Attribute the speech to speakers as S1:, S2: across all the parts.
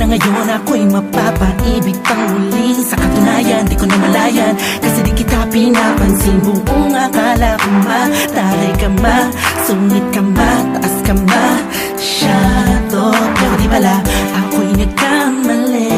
S1: Ngayon ako'y mapapaibig pang muli. Sa katunayan, di ko na malayan, kasi di kita pinapansin. Buong akala ko mataray ka ma, sungit ka ma, taas ka ma, shadow. Pero di pala, ako'y nagkamali.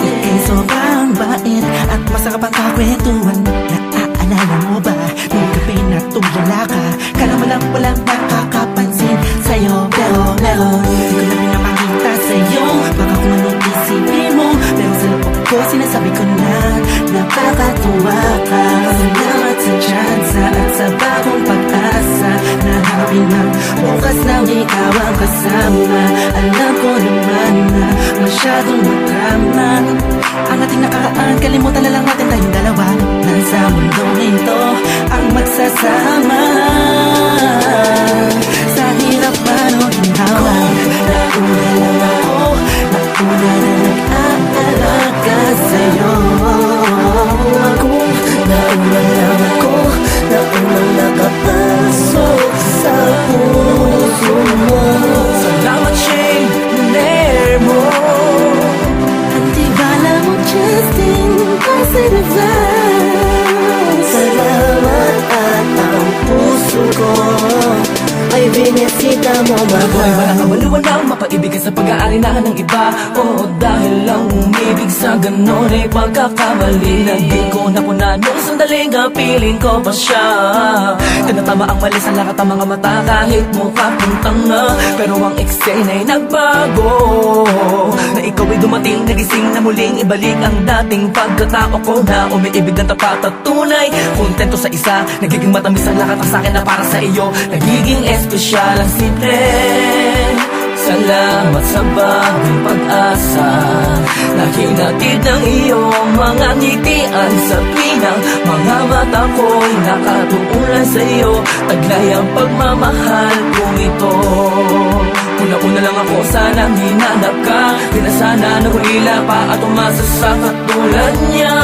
S1: Ika'y sobrang bait at masarap ang kakwentuhan. Naaalala mo ba, nung gabi na tumulala ka? Kala mo lang walang nakakapansin sa'yo. Pero di ko na pinapakita sa'yo, baka kung anong isipin mo. Pero sa loob ko sinasabi ko na nakakatuwa ka. Salamat sa tsansa at sa bagong pag-asa. Nahanapin ng bukas nang ikaw ang kasama. Alam ko naman na masyadong madrama ang ating nakaraan, kalimutan na lang natin tayong dalawa. Nasa mundong ito ang magsasama. Sa hirap man o ginhawa, nauna lang ako, nauna na nag-aalaga sa'yo. Nauna lang ako, naunang nakapasok sa puso mo. Salamat, Shane, naner mo. Ang tibala mo, Justin, positive vibes. Salamat at ang puso ko ay binisita mo, mahal.
S2: Walang kamaliwanag, mapaibig ka sa pag-aalinahan ng iba. Oo, dahil lang umibig sa ganon ay pagkakamali. Hindi ko napuna nung sandaling piling ko pa siya. Tinatama ang mali sa lahat ng mga mata, kahit mukha kong tanga. Pero ang eksena ay nagbago, na ikaw ay dumating, nagising na muling ibalik ang dating pagkatao ko na umiibig ng tapat at tunay. Kontento sa isa, nagiging matamis ang lahat ng sakin na para sa iyo. Nagiging espesyal ang simple. Salamat sa bagong pag-asa na hinatid ng iyong mga ngitian. Sa pinang mga mata ko'y nakatuulan sa iyo. Taglay ang pagmamahal kong ito. Una-una lang ako, sanang hinanap ka. Di na sana nahulila pa at umasa sa katulad niya.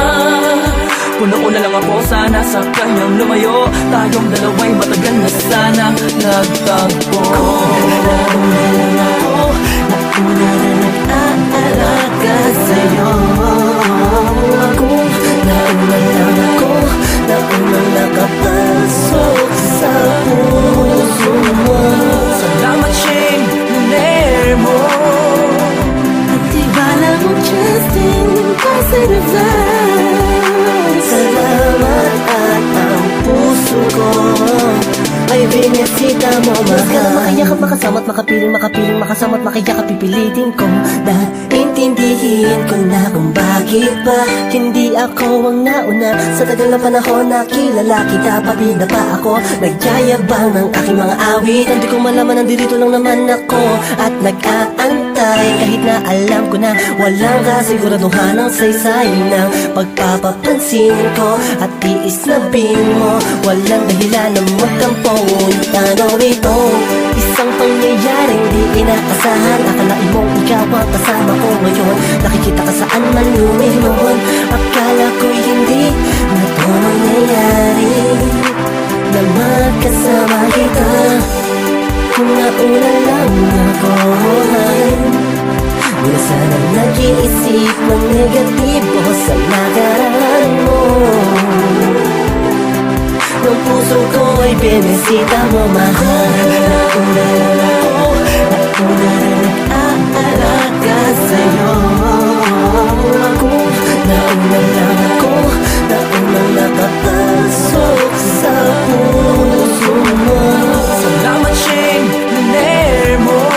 S2: Una-una lang ako, sana sa kanyang lumayo. Tayong dalawa'y matagal na sana nagtagpo.
S1: Nauna lang ako, nauna na nag-aalaga sa'yo. Nauna lang ako, naunang nakapasok sa puso mo.
S2: Salamat, Shane, naner mo.
S1: Ang tibala mo, Justin, positive vibes. Salamat at ang puso ko ay binisita mo, mahal. Mas ka na makayakap, makasama at makapiling, makasama at makayakap, pipilitin ko na intindihin ko na kung bakit ba hindi ako ang nauna. Sa tagal na panahon na kilala kita, pati na pa ako nagyayabang ng aking mga awit. Hindi ko malaman, nandito lang naman ako at nag-aantay. Kahit na alam ko na walang kasiguraduhan ang saysay ng pagpapapansin ko at tiis na mo. Walang dahilan na magkampo. Tanaw ito, isang pangyayaring di inaasahan. Akalain mong ikaw ang kasama ko ngayon, nakikita ka saan man lumiyon. Akala ko'y hindi na ito mangyayari, na magkasama kita. Kung nauna lang ako, di na sana nag-iisip ng negatibo sa nakaraan mo. Ang puso ko ay binisita mo, mahal. Nauna lang ako, nauna na nag-aalaga sa'yo. Nauna lang ako, naunang nakapasok sa puso mo.
S2: Salamat, Shane, naner mo.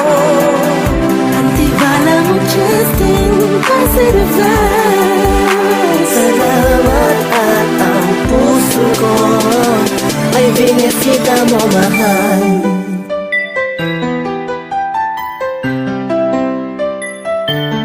S1: Ang tibala mo, Justin, positive vibes. Salamat at ang puso ko ay binisita mo, mahal. Thank